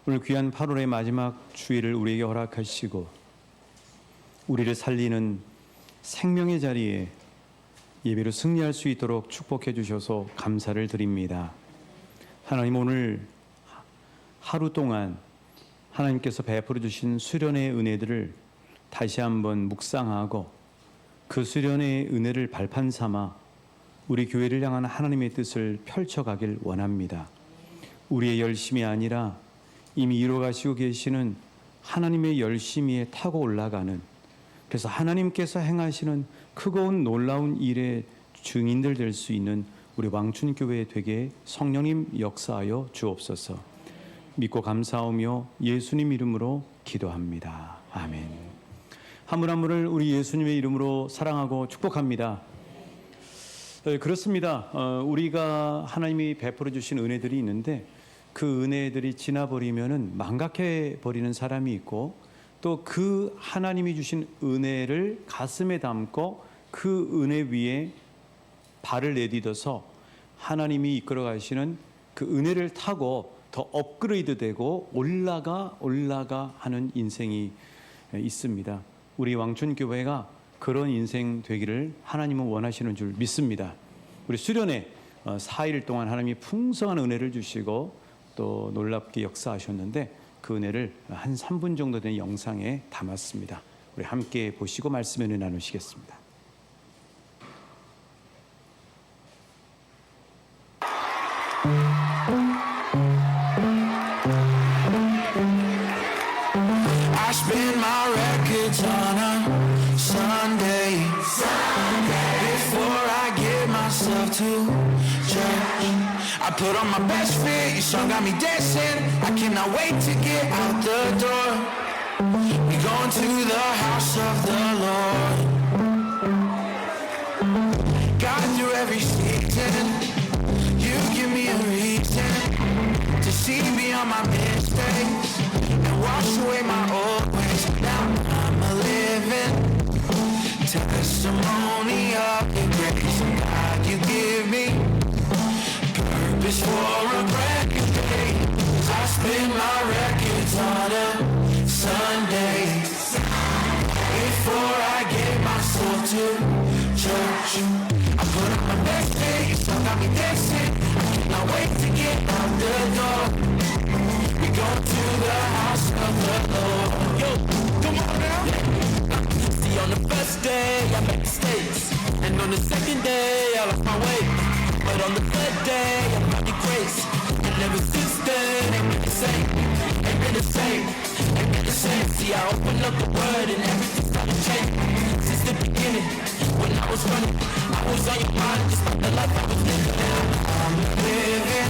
오늘 귀한 8월의 마지막 주일을 우리에게 허락하시고 우리를 살리는 생명의 자리에 예배로 승리할 수 있도록 축복해 주셔서 감사를 드립니다. 하나님, 오늘 하루 동안 하나님께서 베풀어 주신 수련의 은혜들을 다시 한번 묵상하고 그 수련의 은혜를 발판 삼아 우리 교회를 향한 하나님의 뜻을 펼쳐가길 원합니다. 우리의 열심이 아니라 이미 이루어가시고 계시는 하나님의 열심히에 타고 올라가는, 그래서 하나님께서 행하시는 크고 놀라운 일의 증인들 될 수 있는 우리 왕춘교회 되게 성령님 역사하여 주옵소서. 믿고 감사하며 예수님 이름으로 기도합니다. 아멘. 한 분 한 분을 우리 예수님의 이름으로 사랑하고 축복합니다. 그렇습니다. 우리가 하나님이 베풀어 주신 은혜들이 있는데 그 은혜들이 지나버리면은 망각해 버리는 사람이 있고, 또 그 하나님이 주신 은혜를 가슴에 담고 그 은혜 위에 발을 내딛어서 하나님이 이끌어 가시는 그 은혜를 타고 더 업그레이드 되고 올라가 하는 인생이 있습니다. 우리 왕춘교회가 그런 인생 되기를 하나님은 원하시는 줄 믿습니다. 우리 수련회 4일 동안 하나님이 풍성한 은혜를 주시고 또 놀랍게 역사하셨는데 그 은혜를 한 3분 정도 된 영상에 담았습니다. 우리 함께 보시고 말씀 은혜 나누시겠습니다. I spin my records on a Sunday before I get myself to church. I put on my best fit, your song got me dancing. I cannot wait to get out the door. We going to the house of the Lord. God, through every season, you give me a reason to see beyond my mistakes and wash away my old ways. Now I'm a living testimony of your grace. And God, you give me purpose for a brand new day. I spin my records on a Sunday before I get myself to church. I put on my best day, your song got me dancing. I cannot wait to get out the door. We go to the house of the Lord. Yo, come on now. See, on the first day I made mistakes, and on the second day I lost my way. But on the third day I found your grace, and ever since then ain't been the same. Ain't been the same. Ain't been the same. See, I opened up the word and everything started changing. Since the beginning, when I was running, I was on your mind, just like the life I was living. Now I'm living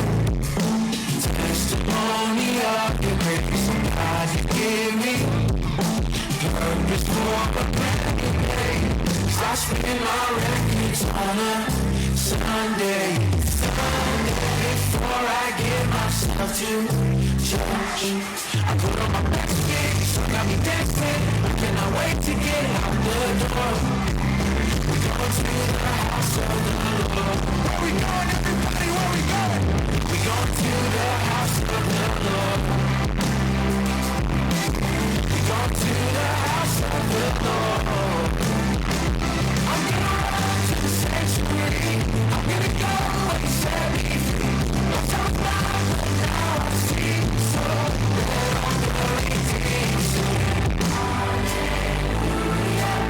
testimony of your grace. God, you give me purpose for a brand new day. I spin my records on a Sunday before I get myself to church. I put on my best fit, so got me dancing. I cannot wait to get out the door. We going to the house of the Lord. Where we going, everybody? Where we going? We going to the house of the Lord. We going to the house of the Lord. I'm gonna run to the sanctuary. I'm gonna go where He set me free. I'm talking about, but now I see. So that I'm gonna redeem. Hallelujah, hallelujah,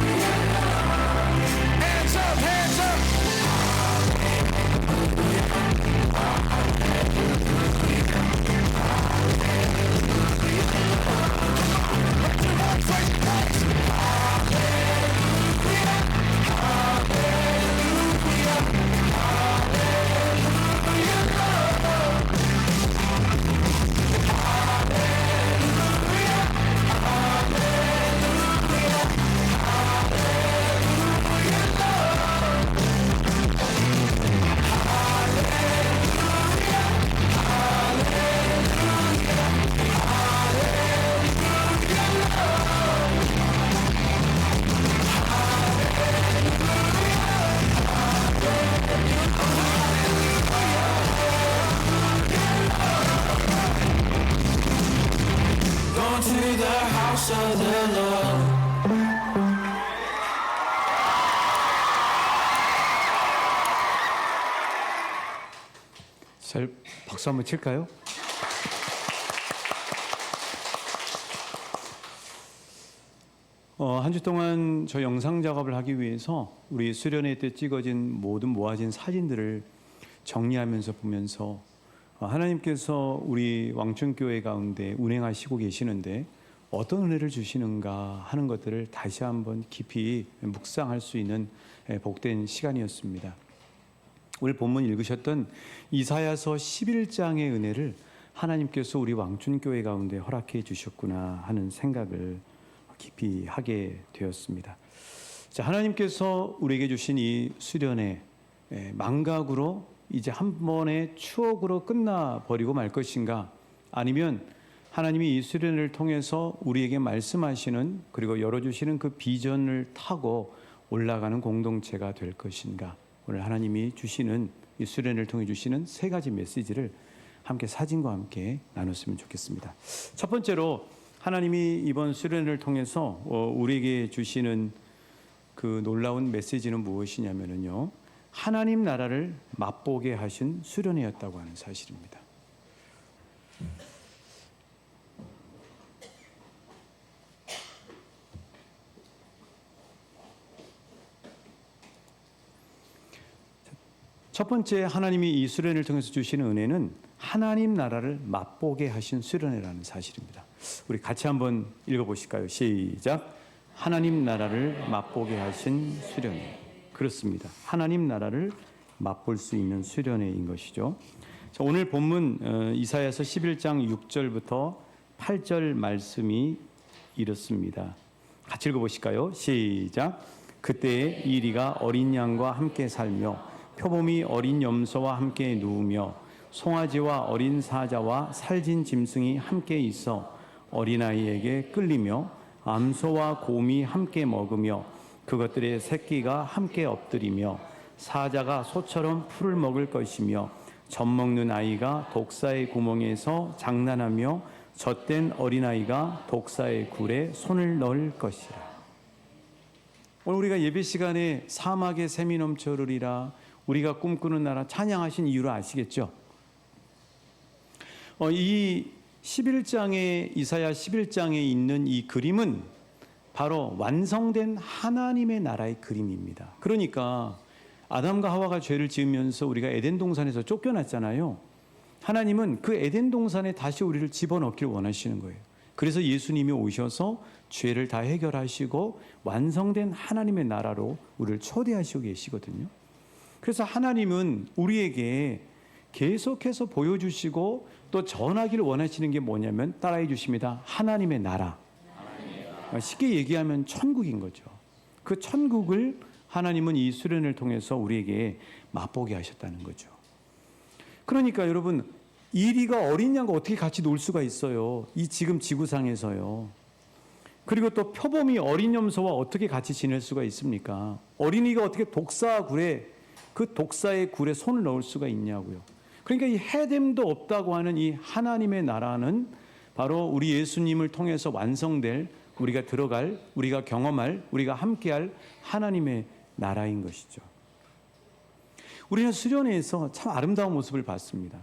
hallelujah. house of the Lord. 잘 박수 한번 칠까요? 한 주 동안 저 영상 작업을 하기 위해서 우리 수련회 때 찍어진 모든 모아진 사진들을 정리하면서 보면서 하나님께서 우리 왕춘교회 가운데 운행하시고 계시는데 어떤 은혜를 주시는가 하는 것들을 다시 한번 깊이 묵상할 수 있는 복된 시간이었습니다. 오늘 본문 읽으셨던 이사야서 11장의 은혜를 하나님께서 우리 왕춘교회 가운데 허락해 주셨구나 하는 생각을 깊이 하게 되었습니다. 자, 하나님께서 우리에게 주신 이 수련회 망각으로 이제 한 번의 추억으로 끝나버리고 말 것인가, 아니면 하나님이 이 수련회를 통해서 우리에게 말씀하시는 그리고 열어주시는 그 비전을 타고 올라가는 공동체가 될 것인가. 오늘 하나님이 주시는 이 수련회를 통해 주시는 세 가지 메시지를 함께 사진과 함께 나눴으면 좋겠습니다. 첫 번째로 하나님이 이번 수련회를 통해서 우리에게 주시는 그 놀라운 메시지는 무엇이냐면요, 하나님 나라를 맛보게 하신 수련회였다고 하는 사실입니다. 첫 번째, 하나님이 이 수련회를 통해서 주시는 은혜는 하나님 나라를 맛보게 하신 수련회라는 사실입니다. 우리 같이 한번 읽어보실까요? 시작. 하나님 나라를 맛보게 하신 수련회. 그렇습니다. 하나님 나라를 맛볼 수 있는 수련회인 것이죠. 자, 오늘 본문 이사야서 11장 6절부터 8절 말씀이 이렇습니다. 같이 읽어보실까요? 시작. 그때에 이리가 어린 양과 함께 살며 표범이 어린 염소와 함께 누우며 송아지와 어린 사자와 살진 짐승이 함께 있어 어린아이에게 끌리며 암소와 곰이 함께 먹으며 그것들의 새끼가 함께 엎드리며 사자가 소처럼 풀을 먹을 것이며 젖 먹는 아이가 독사의 구멍에서 장난하며 젖된 어린아이가 독사의 굴에 손을 넣을 것이라. 오늘 우리가 예배 시간에 사막에 샘이 넘쳐 흐르리라, 우리가 꿈꾸는 나라 찬양하신 이유를 아시겠죠? 이 11장에 이사야 11장에 있는 이 그림은 바로 완성된 하나님의 나라의 그림입니다. 그러니까 아담과 하와가 죄를 지으면서 우리가 에덴 동산에서 쫓겨났잖아요. 하나님은 그 에덴 동산에 다시 우리를 집어넣길 원하시는 거예요. 그래서 예수님이 오셔서 죄를 다 해결하시고 완성된 하나님의 나라로 우리를 초대하시고 계시거든요. 그래서 하나님은 우리에게 계속해서 보여주시고 또 전하기를 원하시는 게 뭐냐면 따라해 주십니다. 하나님의 나라. 쉽게 얘기하면 천국인 거죠. 그 천국을 하나님은 이 수련을 통해서 우리에게 맛보게 하셨다는 거죠. 그러니까 여러분, 이리가 어린 양과 어떻게 같이 놀 수가 있어요? 이 지금 지구상에서요. 그리고 또 표범이 어린 염소와 어떻게 같이 지낼 수가 있습니까? 어린이가 어떻게 독사 굴에, 그 독사의 굴에 손을 넣을 수가 있냐고요. 그러니까 이 해됨도 없다고 하는 이 하나님의 나라는 바로 우리 예수님을 통해서 완성될, 우리가 들어갈, 우리가 경험할, 우리가 함께할 하나님의 나라인 것이죠. 우리는 수련회에서 참 아름다운 모습을 봤습니다.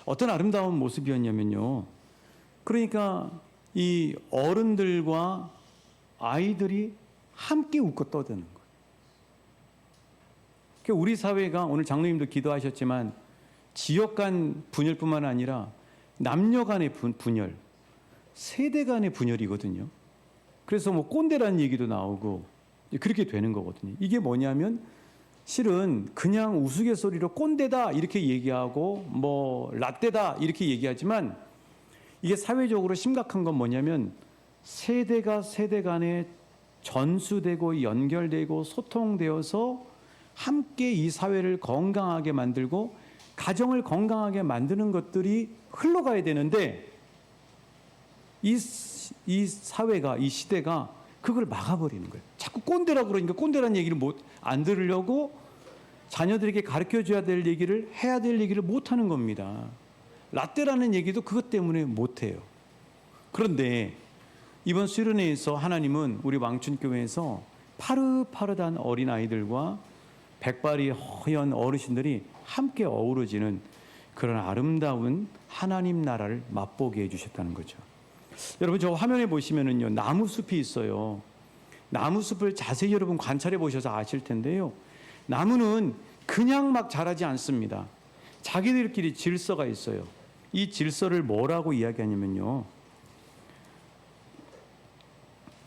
어떤 아름다운 모습이었냐면요, 그러니까 이 어른들과 아이들이 함께 웃고 떠드는 거예요. 그러니까 우리 사회가, 오늘 장로님도 기도하셨지만 지역 간 분열뿐만 아니라 남녀 간의 분열, 세대 간의 분열이거든요. 그래서 뭐 꼰대라는 얘기도 나오고 그렇게 되는 거거든요. 이게 뭐냐면 실은 그냥 우스갯소리로 꼰대다 이렇게 얘기하고 뭐 라떼다 이렇게 얘기하지만 이게 사회적으로 심각한 건 뭐냐면 세대가 세대 간에 전수되고 연결되고 소통되어서 함께 이 사회를 건강하게 만들고 가정을 건강하게 만드는 것들이 흘러가야 되는데 이 사회가, 이 시대가 그걸 막아버리는 거예요. 자꾸 꼰대라고 그러니까 꼰대라는 얘기를 안 들으려고 자녀들에게 가르쳐줘야 될 얘기를, 해야 될 얘기를 못하는 겁니다. 라떼라는 얘기도 그것 때문에 못해요. 그런데 이번 수련회에서 하나님은 우리 왕춘교회에서 파릇파릇한 어린 아이들과 백발이 허연 어르신들이 함께 어우러지는 그런 아름다운 하나님 나라를 맛보게 해주셨다는 거죠. 여러분, 저 화면에 보시면은요, 나무 숲이 있어요. 나무 숲을 자세히 여러분 관찰해 보셔서 아실 텐데요, 나무는 그냥 막 자라지 않습니다. 자기들끼리 질서가 있어요. 이 질서를 뭐라고 이야기하냐면요,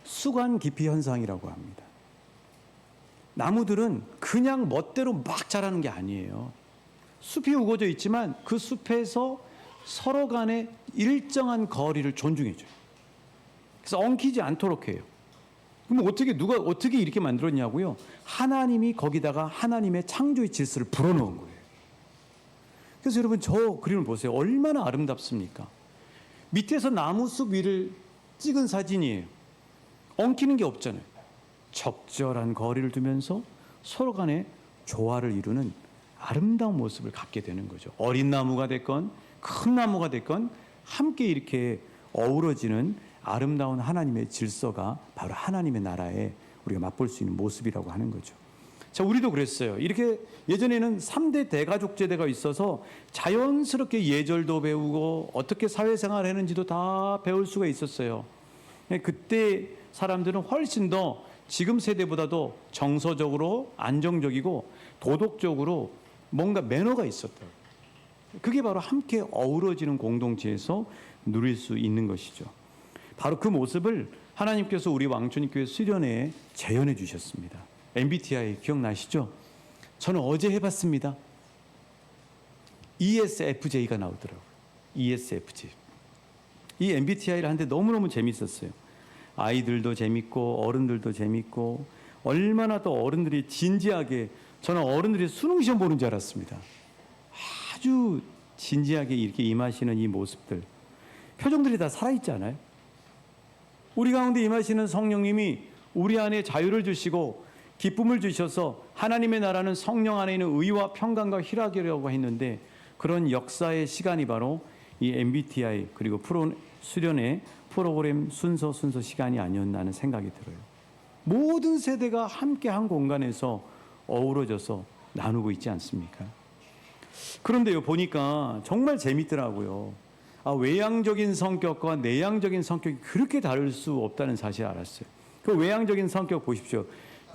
수관 깊이 현상이라고 합니다. 나무들은 그냥 멋대로 막 자라는 게 아니에요. 숲이 우거져 있지만 그 숲에서 서로 간에 일정한 거리를 존중해줘요. 그래서 엉키지 않도록 해요. 그럼 누가 어떻게 이렇게 만들었냐고요? 하나님이 거기다가 하나님의 창조의 질서를 불어넣은 거예요. 그래서 여러분, 저 그림을 보세요. 얼마나 아름답습니까? 밑에서 나무숲 위를 찍은 사진이에요. 엉키는 게 없잖아요. 적절한 거리를 두면서 서로 간에 조화를 이루는 아름다운 모습을 갖게 되는 거죠. 어린 나무가 됐건 큰 나무가 됐건 함께 이렇게 어우러지는 아름다운 하나님의 질서가 바로 하나님의 나라에 우리가 맛볼 수 있는 모습이라고 하는 거죠. 자, 우리도 그랬어요. 이렇게 예전에는 3대 대가족 제도가 있어서 자연스럽게 예절도 배우고 어떻게 사회생활을 했는지도 다 배울 수가 있었어요. 그때 사람들은 훨씬 더 지금 세대보다도 정서적으로 안정적이고 도덕적으로 뭔가 매너가 있었다. 그게 바로 함께 어우러지는 공동체에서 누릴 수 있는 것이죠. 바로 그 모습을 하나님께서 우리 왕춘교회 수련회에 재현해 주셨습니다. MBTI 기억나시죠? 저는 어제 해봤습니다. ESFJ가 나오더라고요. ESFJ. 이 MBTI를 하는데 너무너무 재밌었어요. 아이들도 재밌고 어른들도 재밌고, 얼마나 또 어른들이 진지하게, 저는 어른들이 수능 시험 보는 줄 알았습니다. 아주 진지하게 이렇게 임하시는 이 모습들, 표정들이 다 살아있지 않아요? 우리 가운데 임하시는 성령님이 우리 안에 자유를 주시고 기쁨을 주셔서 하나님의 나라는 성령 안에 있는 의와 평강과 희락이라고 했는데, 그런 역사의 시간이 바로 이 MBTI 그리고 수련회 프로그램 순서 시간이 아니었나 하는 생각이 들어요. 모든 세대가 함께 한 공간에서 어우러져서 나누고 있지 않습니까? 그런데요, 보니까 정말 재밌더라고요. 외향적인 성격과 내향적인 성격이 그렇게 다를 수 없다는 사실을 알았어요. 그 외향적인 성격 보십시오.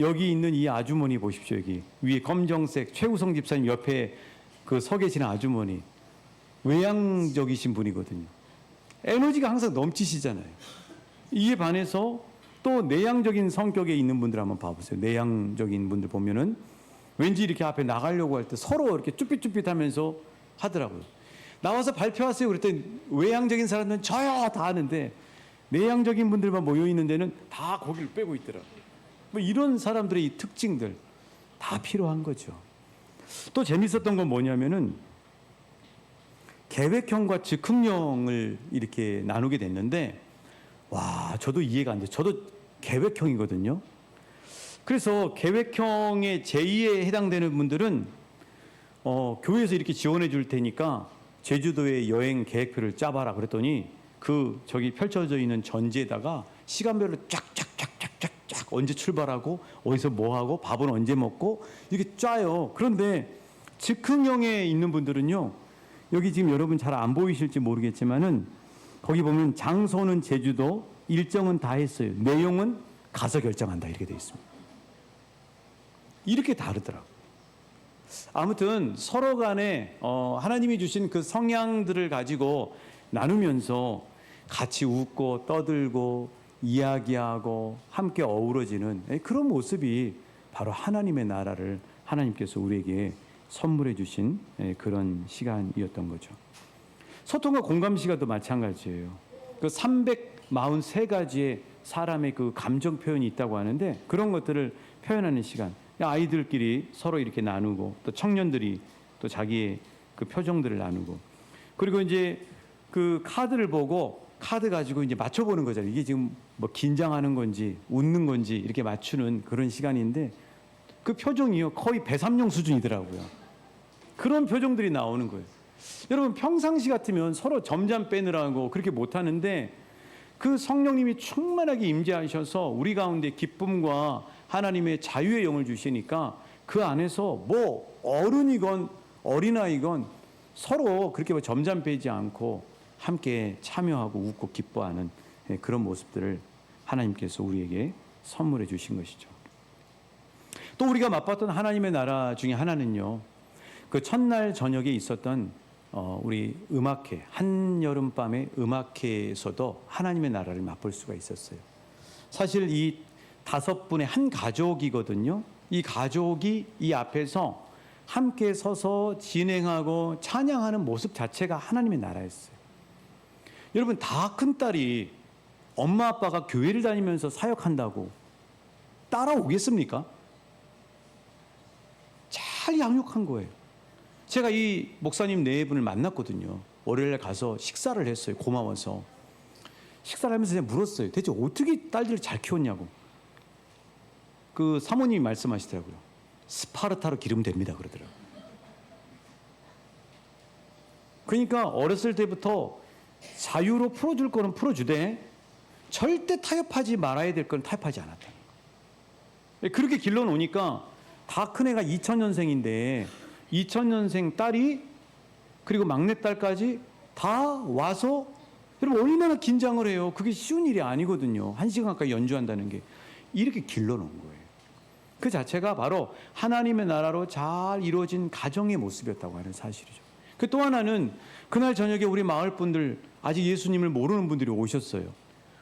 여기 있는 이 아주머니 보십시오. 여기 위에 검정색 최우성 집사님 옆에 그 서 계시는 아주머니, 외향적이신 분이거든요. 에너지가 항상 넘치시잖아요. 이에 반해서 또 내향적인 성격에 있는 분들 한번 봐보세요. 내향적인 분들 보면은 왠지 이렇게 앞에 나가려고 할 때 서로 이렇게 쭈삣쭈삣하면서 하더라고요. 나와서 발표하세요 그랬더니 외향적인 사람들은 저요 다 하는데, 내향적인 분들만 모여 있는 데는 다 고개를 빼고 있더라고요. 뭐 이런 사람들의 이 특징들 다 필요한 거죠. 또 재밌었던 건 뭐냐면은 계획형과 즉흥형을 이렇게 나누게 됐는데, 와, 저도 이해가 안 돼요. 저도 계획형이거든요. 그래서 계획형의 제2에 해당되는 분들은 교회에서 이렇게 지원해 줄 테니까 제주도에 여행 계획표를 짜봐라 그랬더니, 저기 펼쳐져 있는 전지에다가 시간별로 쫙쫙쫙쫙쫙 언제 출발하고 어디서 뭐 하고 밥은 언제 먹고 이렇게 짜요. 그런데 즉흥형에 있는 분들은요, 여기 지금 여러분 잘 안 보이실지 모르겠지만은 거기 보면 장소는 제주도, 일정은 다 했어요. 내용은 가서 결정한다 이렇게 되어 있습니다. 이렇게 다르더라고요. 아무튼 서로 간에 하나님이 주신 그 성향들을 가지고 나누면서 같이 웃고 떠들고 이야기하고 함께 어우러지는 그런 모습이 바로 하나님의 나라를 하나님께서 우리에게 선물해 주신 그런 시간이었던 거죠. 소통과 공감 시간도 마찬가지예요. 그 343가지의 사람의 그 감정 표현이 있다고 하는데, 그런 것들을 표현하는 시간, 아이들끼리 서로 이렇게 나누고, 또 청년들이 또 자기의 그 표정들을 나누고, 그리고 이제 그 카드를 보고 카드 가지고 이제 맞춰보는 거잖아요. 이게 지금 뭐 긴장하는 건지 웃는 건지 이렇게 맞추는 그런 시간인데, 그 표정이요 거의 배삼룡 수준이더라고요. 그런 표정들이 나오는 거예요. 여러분, 평상시 같으면 서로 점잠 빼느라고 그렇게 못하는데, 그 성령님이 충만하게 임재하셔서 우리 가운데 기쁨과 하나님의 자유의 영을 주시니까 그 안에서 뭐 어른이건 어린아이건 서로 그렇게 뭐 점잖배지 않고 함께 참여하고 웃고 기뻐하는 그런 모습들을 하나님께서 우리에게 선물해 주신 것이죠. 또 우리가 맛봤던 하나님의 나라 중에 하나는요, 그 첫날 저녁에 있었던 우리 음악회, 한여름밤의 음악회에서도 하나님의 나라를 맛볼 수가 있었어요. 사실 이 5분의 한 가족이거든요. 이 가족이 이 앞에서 함께 서서 진행하고 찬양하는 모습 자체가 하나님의 나라였어요. 여러분, 다 큰 딸이 엄마 아빠가 교회를 다니면서 사역한다고 따라오겠습니까? 잘 양육한 거예요. 제가 이 목사님 네 분을 만났거든요. 월요일에 가서 식사를 했어요. 고마워서. 식사를 하면서 제가 물었어요. 대체 어떻게 딸들을 잘 키웠냐고. 그 사모님이 말씀하시더라고요. 스파르타로 기르면 됩니다 그러더라고요. 그러니까 어렸을 때부터 자유로 풀어줄 거는 풀어주되 절대 타협하지 말아야 될 건 타협하지 않았다. 그렇게 길러놓으니까 다 큰 애가 2000년생인데 2000년생 딸이 그리고 막내딸까지 다 와서, 여러분 얼마나 긴장을 해요. 그게 쉬운 일이 아니거든요. 1시간 가까이 연주한다는 게. 이렇게 길러놓은 거예요. 그 자체가 바로 하나님의 나라로 잘 이루어진 가정의 모습이었다고 하는 사실이죠. 그 또 하나는 그날 저녁에 우리 마을 분들, 아직 예수님을 모르는 분들이 오셨어요.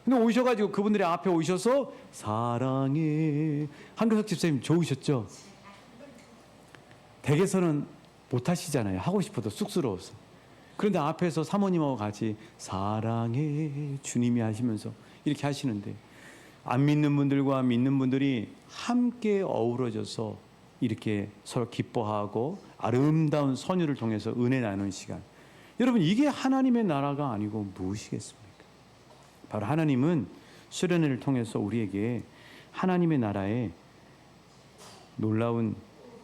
근데 오셔가지고 그분들이 앞에 오셔서 사랑해. 한교석 집사님 좋으셨죠? 댁에서는 못 하시잖아요. 하고 싶어도 쑥스러워서. 그런데 앞에서 사모님하고 같이 사랑해 주님이 하시면서 이렇게 하시는데, 안 믿는 분들과 믿는 분들이 함께 어우러져서 이렇게 서로 기뻐하고 아름다운 선율을 통해서 은혜 나누는 시간. 여러분, 이게 하나님의 나라가 아니고 무엇이겠습니까? 바로 하나님은 수련회를 통해서 우리에게 하나님의 나라의 놀라운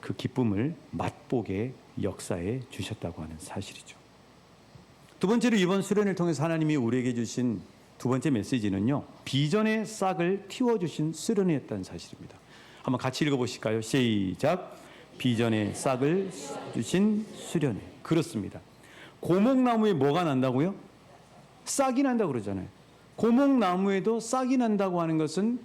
그 기쁨을 맛보게 역사해 주셨다고 하는 사실이죠. 두 번째로 이번 수련회를 통해서 하나님이 우리에게 주신 두 번째 메시지는요, 비전의 싹을 틔워주신 수련회였다는 사실입니다. 한번 같이 읽어보실까요? 시작. 비전의 싹을 주신 수련회. 그렇습니다. 고목나무에 뭐가 난다고요? 싹이 난다고 그러잖아요. 고목나무에도 싹이 난다고 하는 것은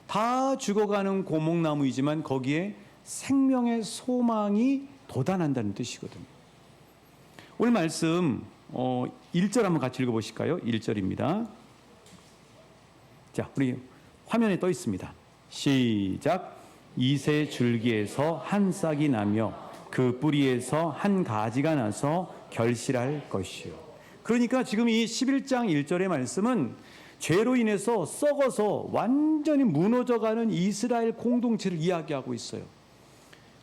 다 죽어가는 고목나무이지만 거기에 생명의 소망이 돋아난다는 뜻이거든요. 오늘 말씀 1절 한번 같이 읽어보실까요? 1절입니다. 자, 우리 화면에 떠 있습니다. 시작. 이새 줄기에서 한 싹이 나며 그 뿌리에서 한 가지가 나서 결실할 것이요. 그러니까 지금 이 11장 1절의 말씀은 죄로 인해서 썩어서 완전히 무너져가는 이스라엘 공동체를 이야기하고 있어요.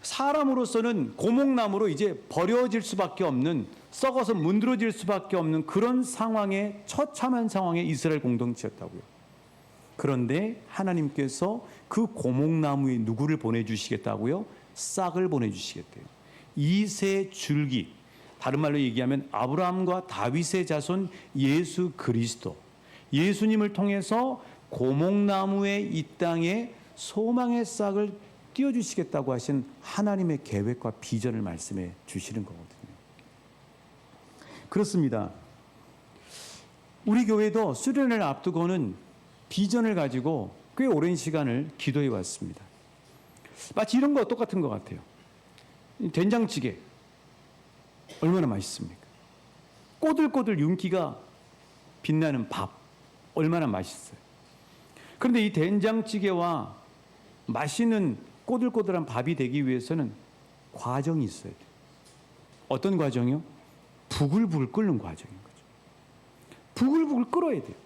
사람으로서는 고목나무로 이제 버려질 수밖에 없는, 썩어서 문드러질 수밖에 없는 그런 상황에, 처참한 상황에 이스라엘 공동체였다고요. 그런데 하나님께서 그 고목나무에 누구를 보내주시겠다고요? 싹을 보내주시겠대요. 이새 줄기, 다른 말로 얘기하면 아브라함과 다윗의 자손 예수 그리스도, 예수님을 통해서 고목나무의 이 땅에 소망의 싹을 띄워주시겠다고 하신 하나님의 계획과 비전을 말씀해 주시는 거거든요. 그렇습니다. 우리 교회도 수련을 앞두고는 비전을 가지고 꽤 오랜 시간을 기도해 왔습니다. 마치 이런 거 똑같은 것 같아요. 된장찌개 얼마나 맛있습니까? 꼬들꼬들 윤기가 빛나는 밥 얼마나 맛있어요. 그런데 이 된장찌개와 맛있는 꼬들꼬들한 밥이 되기 위해서는 과정이 있어야 돼요. 어떤 과정이요? 부글부글 끓는 과정인 거죠. 부글부글 끓어야 돼요.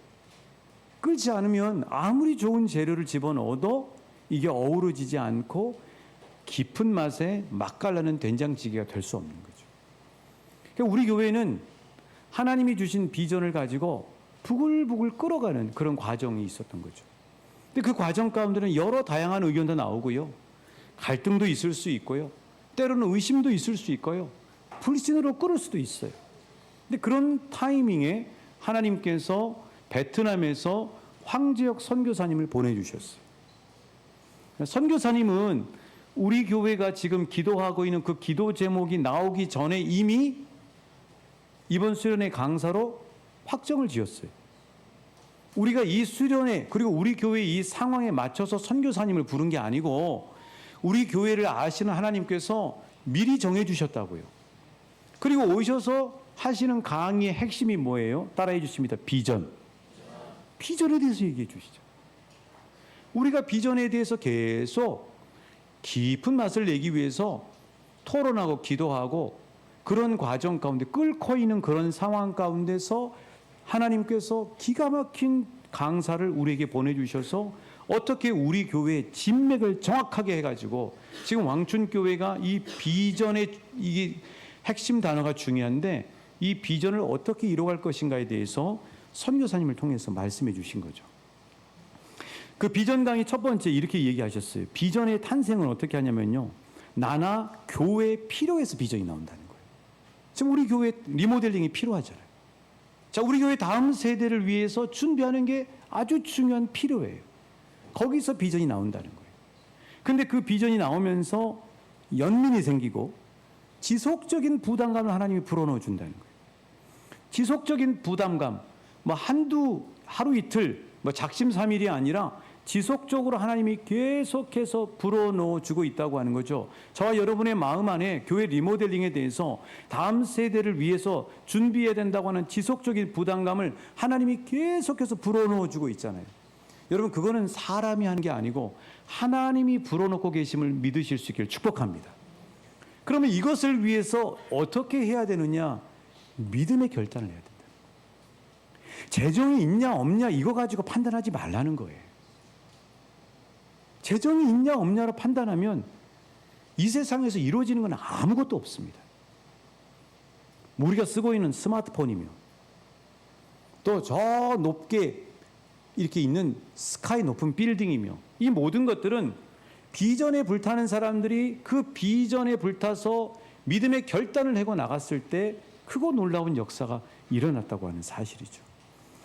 끓지 않으면 아무리 좋은 재료를 집어넣어도 이게 어우러지지 않고 깊은 맛의 맛깔나는 된장찌개가 될 수 없는 거죠. 그러니까 우리 교회는 하나님이 주신 비전을 가지고 부글부글 끓어가는 그런 과정이 있었던 거죠. 근데 그 과정 가운데는 여러 다양한 의견도 나오고요. 갈등도 있을 수 있고요. 때로는 의심도 있을 수 있고요. 불신으로 끓을 수도 있어요. 근데 그런 타이밍에 하나님께서 베트남에서 황재혁 선교사님을 보내주셨어요. 선교사님은 우리 교회가 지금 기도하고 있는 그 기도 제목이 나오기 전에 이미 이번 수련회 강사로 확정을 지었어요. 우리가 이 수련회 그리고 우리 교회 이 상황에 맞춰서 선교사님을 부른 게 아니고 우리 교회를 아시는 하나님께서 미리 정해 주셨다고요. 그리고 오셔서 하시는 강의의 핵심이 뭐예요? 따라해 주십니다. 비전. 비전에 대해서 얘기해 주시죠. 우리가 비전에 대해서 계속 깊은 맛을 내기 위해서 토론하고 기도하고 그런 과정 가운데 끓고 있는 그런 상황 가운데서 하나님께서 기가 막힌 강사를 우리에게 보내주셔서 어떻게 우리 교회의 진맥을 정확하게 해가지고 지금 왕춘교회가 이 비전의 이게 핵심 단어가 중요한데 이 비전을 어떻게 이뤄갈 것인가에 대해서 선교사님을 통해서 말씀해 주신 거죠. 그 비전 강의 첫 번째 이렇게 얘기하셨어요. 비전의 탄생은 어떻게 하냐면요. 나나 교회에 필요해서 비전이 나온다는 거예요. 지금 우리 교회 리모델링이 필요하잖아요. 자, 우리 교회 다음 세대를 위해서 준비하는 게 아주 중요한 필요예요. 거기서 비전이 나온다는 거예요. 근데 그 비전이 나오면서 연민이 생기고 지속적인 부담감을 하나님이 불어넣어 준다는 거예요. 지속적인 부담감, 뭐 하루 이틀, 뭐 작심삼일이 아니라 지속적으로 하나님이 계속해서 불어넣어 주고 있다고 하는 거죠. 저와 여러분의 마음 안에 교회 리모델링에 대해서 다음 세대를 위해서 준비해야 된다고 하는 지속적인 부담감을 하나님이 계속해서 불어넣어 주고 있잖아요. 여러분 그거는 사람이 하는 게 아니고 하나님이 불어넣고 계심을 믿으실 수 있기를 축복합니다. 그러면 이것을 위해서 어떻게 해야 되느냐? 믿음의 결단을 해야 된다. 재정이 있냐 없냐 이거 가지고 판단하지 말라는 거예요. 재정이 있냐 없냐로 판단하면 이 세상에서 이루어지는 건 아무것도 없습니다. 우리가 쓰고 있는 스마트폰이며 또 저 높게 이렇게 있는 스카이 높은 빌딩이며 이 모든 것들은 비전에 불타는 사람들이 그 비전에 불타서 믿음의 결단을 하고 나갔을 때 크고 놀라운 역사가 일어났다고 하는 사실이죠.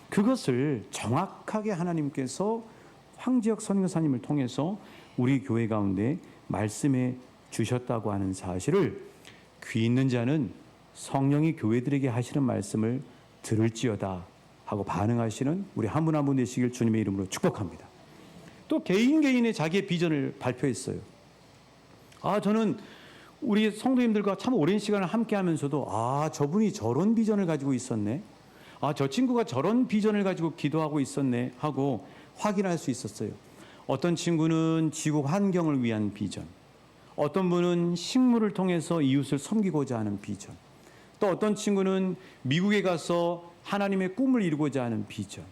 그것을 정확하게 하나님께서 황재혁 선교사님을 통해서 우리 교회 가운데 말씀해 주셨다고 하는 사실을 귀 있는 자는 성령이 교회들에게 하시는 말씀을 들을지어다 하고 반응하시는 우리 한 분 한 분 되시길 주님의 이름으로 축복합니다. 또 개인의 자기의 비전을 발표했어요. 저는 우리 성도님들과 참 오랜 시간을 함께 하면서도 저분이 저런 비전을 가지고 있었네. 저 친구가 저런 비전을 가지고 기도하고 있었네 하고 확인할 수 있었어요. 어떤 친구는 지구 환경을 위한 비전, 어떤 분은 식물을 통해서 이웃을 섬기고자 하는 비전, 또 어떤 친구는 미국에 가서 하나님의 꿈을 이루고자 하는 비전,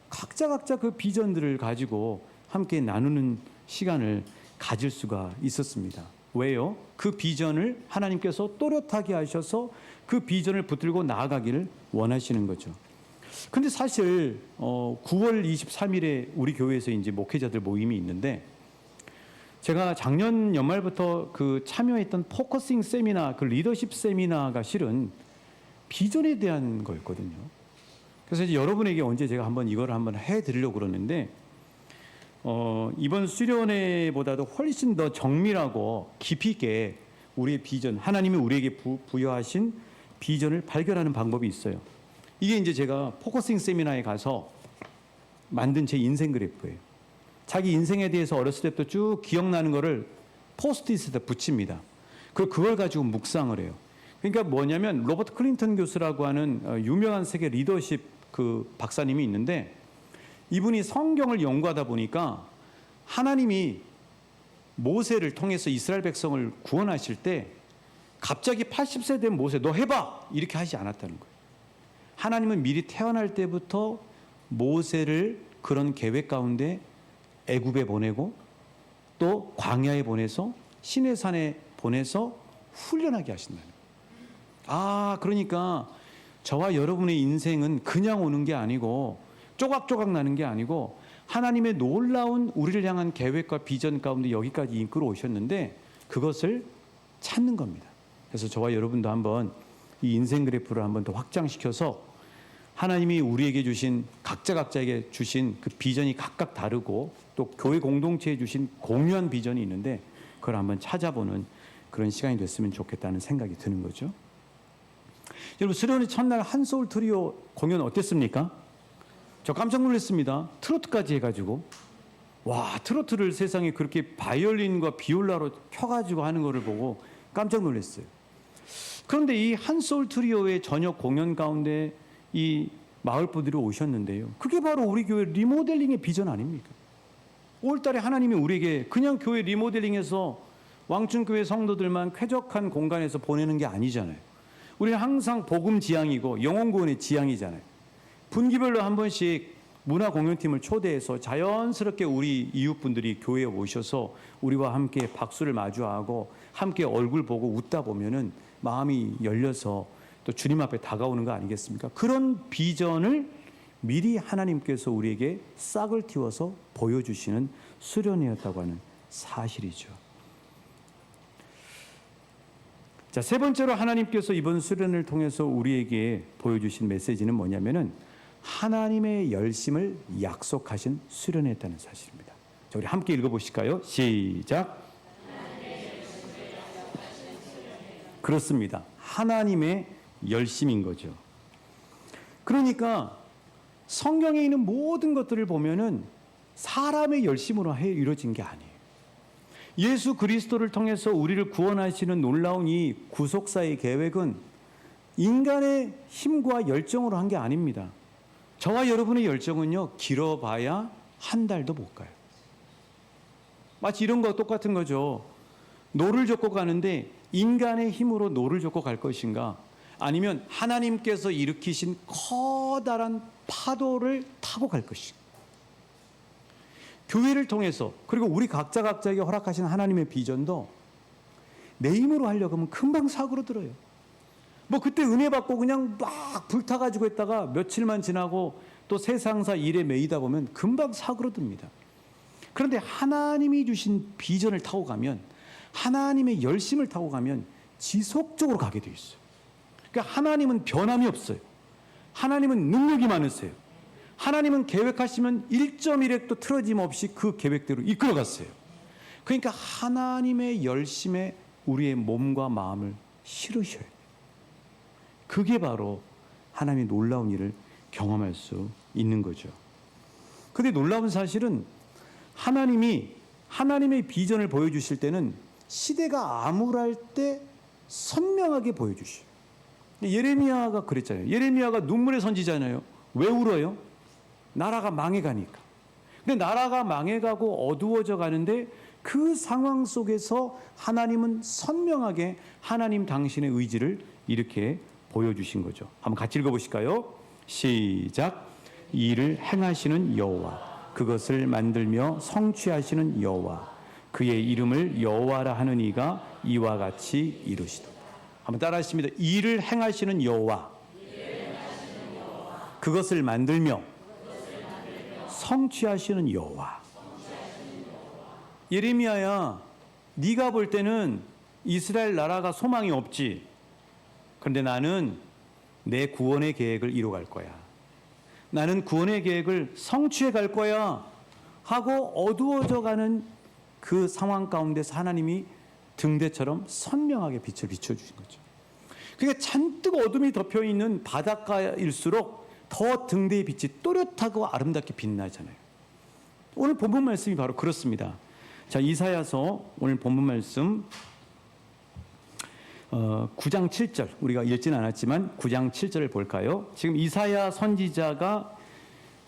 각자 그 비전들을 가지고 함께 나누는 시간을 가질 수가 있었습니다. 왜요? 그 비전을 하나님께서 또렷하게 하셔서 그 비전을 붙들고 나아가기를 원하시는 거죠. 근데 사실 9월 23일에 우리 교회에서 이제 목회자들 모임이 있는데 제가 작년 연말부터 그 참여했던 포커싱 세미나, 그 리더십 세미나가 실은 비전에 대한 거였거든요. 그래서 이제 여러분에게 언제 제가 이걸 한번 해드리려고 그러는데 이번 수련회보다도 훨씬 더 정밀하고 깊이 있게 우리의 비전, 하나님이 우리에게 부여하신 비전을 발견하는 방법이 있어요. 이게 이제 제가 포커싱 세미나에 가서 만든 제 인생 그래프예요. 자기 인생에 대해서 어렸을 때부터 쭉 기억나는 거를 포스트잇에다 붙입니다. 그걸 가지고 묵상을 해요. 그러니까 뭐냐면 로버트 클린턴 교수라고 하는 유명한 세계 리더십 그 박사님이 있는데 이분이 성경을 연구하다 보니까 하나님이 모세를 통해서 이스라엘 백성을 구원하실 때 갑자기 80세 된 모세 너 해봐 이렇게 하지 않았다는 거예요. 하나님은 미리 태어날 때부터 모세를 그런 계획 가운데 애굽에 보내고 또 광야에 보내서 시내산에 보내서 훈련하게 하신다는 거예요. 그러니까 저와 여러분의 인생은 그냥 오는 게 아니고 조각조각 나는 게 아니고 하나님의 놀라운 우리를 향한 계획과 비전 가운데 여기까지 이끌어 오셨는데 그것을 찾는 겁니다. 그래서 저와 여러분도 한번 이 인생 그래프를 한번 더 확장시켜서 하나님이 우리에게 주신 각자에게 주신 그 비전이 각각 다르고 또 교회 공동체에 주신 공유한 비전이 있는데 그걸 한번 찾아보는 그런 시간이 됐으면 좋겠다는 생각이 드는 거죠. 여러분, 수련회 첫날 한소울 트리오 공연 어땠습니까? 저 깜짝 놀랐습니다. 트로트까지 해가지고. 와, 트로트를 세상에 그렇게 바이올린과 비올라로 켜가지고 하는 거를 보고 깜짝 놀랐어요. 그런데 이 한소울 트리오의 저녁 공연 가운데 이 마을 분들이 오셨는데요. 그게 바로 우리 교회 리모델링의 비전 아닙니까? 5월달에 하나님이 우리에게 그냥 교회 리모델링해서 왕춘교회 성도들만 쾌적한 공간에서 보내는 게 아니잖아요. 우리는 항상 복음 지향이고 영혼 구원의 지향이잖아요. 분기별로 한 번씩 문화 공연팀을 초대해서 자연스럽게 우리 이웃분들이 교회에 오셔서 우리와 함께 박수를 마주하고 함께 얼굴 보고 웃다 보면은 마음이 열려서 또 주님 앞에 다가오는 거 아니겠습니까? 그런 비전을 미리 하나님께서 우리에게 싹을 틔워서 보여주시는 수련회였다고 하는 사실이죠. 자, 세 번째로 하나님께서 이번 수련을 통해서 우리에게 보여주신 메시지는 뭐냐면은 하나님의 열심을 약속하신 수련회였다는 사실입니다. 자, 우리 함께 읽어보실까요? 시작. 그렇습니다. 하나님의 열심인 거죠. 그러니까 성경에 있는 모든 것들을 보면은 사람의 열심으로 이루어진 게 아니에요. 예수 그리스도를 통해서 우리를 구원하시는 놀라운 이 구속사의 계획은 인간의 힘과 열정으로 한 게 아닙니다. 저와 여러분의 열정은요, 길어봐야 한 달도 못 가요. 마치 이런 거 똑같은 거죠. 노를 젓고 가는데 인간의 힘으로 노를 젓고 갈 것인가, 아니면 하나님께서 일으키신 커다란 파도를 타고 갈 것인가. 교회를 통해서, 그리고 우리 각자에게 허락하신 하나님의 비전도 내 힘으로 하려고 하면 금방 사그러들어요. 뭐 그때 은혜 받고 그냥 막 불타가지고 있다가 며칠만 지나고 또 세상사 일에 매이다 보면 금방 사그러듭니다. 그런데 하나님이 주신 비전을 타고 가면, 하나님의 열심을 타고 가면 지속적으로 가게 돼 있어요. 그러니까 하나님은 변함이 없어요. 하나님은 능력이 많으세요. 하나님은 계획하시면 1.1획도 틀어짐 없이 그 계획대로 이끌어갔어요. 그러니까 하나님의 열심에 우리의 몸과 마음을 실으셔야 돼요. 그게 바로 하나님의 놀라운 일을 경험할 수 있는 거죠. 그런데 놀라운 사실은 하나님이 하나님의 비전을 보여주실 때는 시대가 암울할 때 선명하게 보여주셔요. 예레미야가 그랬잖아요. 예레미야가 눈물의 선지자잖아요. 왜 울어요? 나라가 망해가니까. 근데 나라가 망해가고 어두워져 가는데 그 상황 속에서 하나님은 선명하게 하나님 당신의 의지를 이렇게 보여주신 거죠. 한번 같이 읽어보실까요? 시작. 이 일을 행하시는 여호와, 그것을 만들며 성취하시는 여호와, 그의 이름을 여호와라 하는 이가 이와 같이 이루시도다. 한번 따라하십니다. 이 일을 행하시는 여호와, 그것을 만들며 성취하시는 여호와. 예레미야야, 네가 볼 때는 이스라엘 나라가 소망이 없지. 그런데 나는 내 구원의 계획을 이뤄갈 거야. 나는 구원의 계획을 성취해 갈 거야 하고 어두워져 가는 그 상황 가운데서 하나님이 등대처럼 선명하게 빛을 비춰주신 거죠. 그러니까 잔뜩 어둠이 덮여있는 바닷가일수록 더 등대의 빛이 또렷하고 아름답게 빛나잖아요. 오늘 본문 말씀이 바로 그렇습니다. 자, 이사야서 오늘 본문 말씀 9장 7절, 우리가 읽지는 않았지만 9장 7절을 볼까요? 지금 이사야 선지자가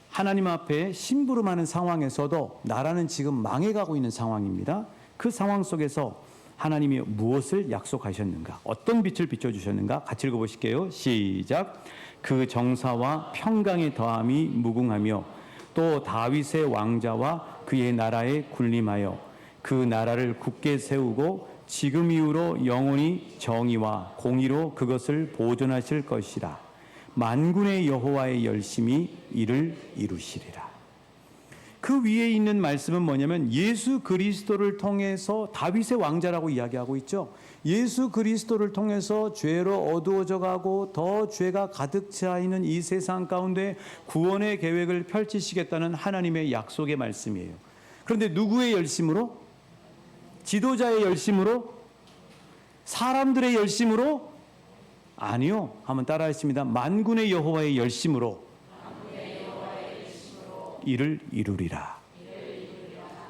하나님 앞에 심부름하는 상황에서도 나라는 지금 망해가고 있는 상황입니다. 그 상황 속에서 하나님이 무엇을 약속하셨는가, 어떤 빛을 비춰주셨는가 같이 읽어보실게요. 시작. 그 정사와 평강의 더함이 무궁하며 또 다윗의 왕자와 그의 나라에 군림하여 그 나라를 굳게 세우고 지금 이후로 영원히 정의와 공의로 그것을 보존하실 것이라. 만군의 여호와의 열심히 이를 이루시리라. 그 그 위에 있는 말씀은 뭐냐면 예수 그리스도를 통해서 다윗의 왕자라고 이야기하고 있죠. 예수 그리스도를 통해서 죄로 어두워져 가고 더 죄가 가득 차 있는 이 세상 가운데 구원의 계획을 펼치시겠다는 하나님의 약속의 말씀이에요. 그런데 누구의 열심으로? 지도자의 열심으로? 사람들의 열심으로? 아니요. 한번 따라하십니다. 만군의 여호와의 열심으로 이를 이루리라.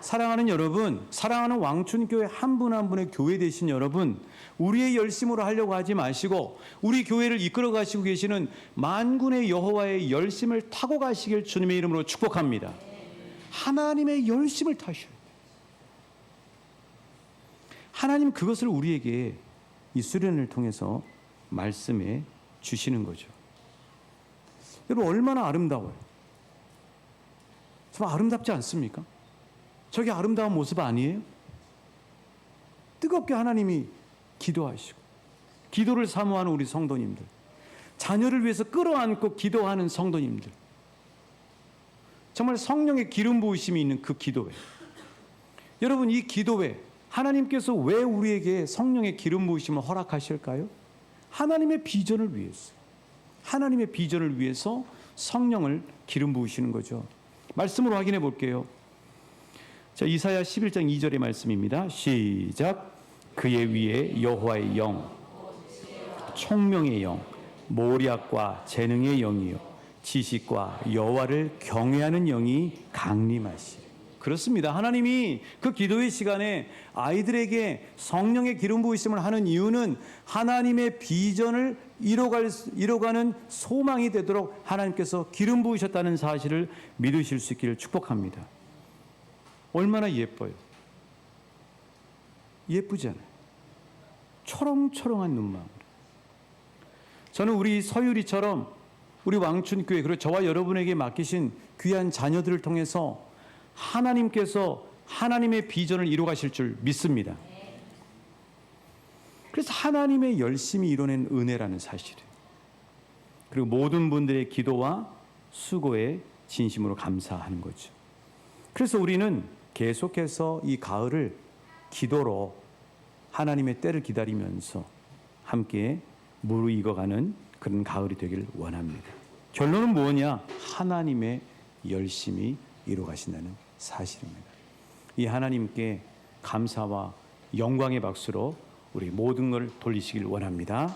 사랑하는 여러분, 사랑하는 왕춘교회 한 분 한 분의 교회 되신 여러분, 우리의 열심으로 하려고 하지 마시고 우리 교회를 이끌어 가시고 계시는 만군의 여호와의 열심을 타고 가시길 주님의 이름으로 축복합니다. 하나님의 열심을 타셔야 돼요. 하나님 그것을 우리에게 이 수련을 통해서 말씀해 주시는 거죠. 여러분 얼마나 아름다워요. 정말 아름답지 않습니까? 저게 아름다운 모습 아니에요? 뜨겁게 하나님이 기도하시고 기도를 사모하는 우리 성도님들, 자녀를 위해서 끌어안고 기도하는 성도님들, 정말 성령의 기름 부으심이 있는 그 기도회. 여러분 이 기도회 하나님께서 왜 우리에게 성령의 기름 부으심을 허락하실까요? 하나님의 비전을 위해서, 하나님의 비전을 위해서 성령을 기름 부으시는 거죠. 말씀으로 확인해 볼게요. 자, 이사야 11장 2절의 말씀입니다. 시작. 그의 위에 여호와의 영, 총명의 영, 모략과 재능의 영이요 지식과 여호와를 경외하는 영이 강림하시리. 그렇습니다. 하나님이 그 기도의 시간에 아이들에게 성령의 기름 부으심을 하는 이유는 하나님의 비전을 이뤄가는 소망이 되도록 하나님께서 기름 부으셨다는 사실을 믿으실 수 있기를 축복합니다. 얼마나 예뻐요. 예쁘잖아요. 초롱초롱한 눈망울. 저는 우리 서유리처럼 우리 왕춘교회 그리고 저와 여러분에게 맡기신 귀한 자녀들을 통해서 하나님께서 하나님의 비전을 이루가실 줄 믿습니다. 그래서 하나님의 열심히 이뤄낸 은혜라는 사실이에요. 그리고 모든 분들의 기도와 수고에 진심으로 감사하는 거죠. 그래서 우리는 계속해서 이 가을을 기도로 하나님의 때를 기다리면서 함께 무르익어가는 그런 가을이 되길 원합니다. 결론은 뭐냐? 하나님의 열심히 이루어가신다는 사실입니다. 이 하나님께 감사와 영광의 박수로 우리 모든 걸 돌리시길 원합니다.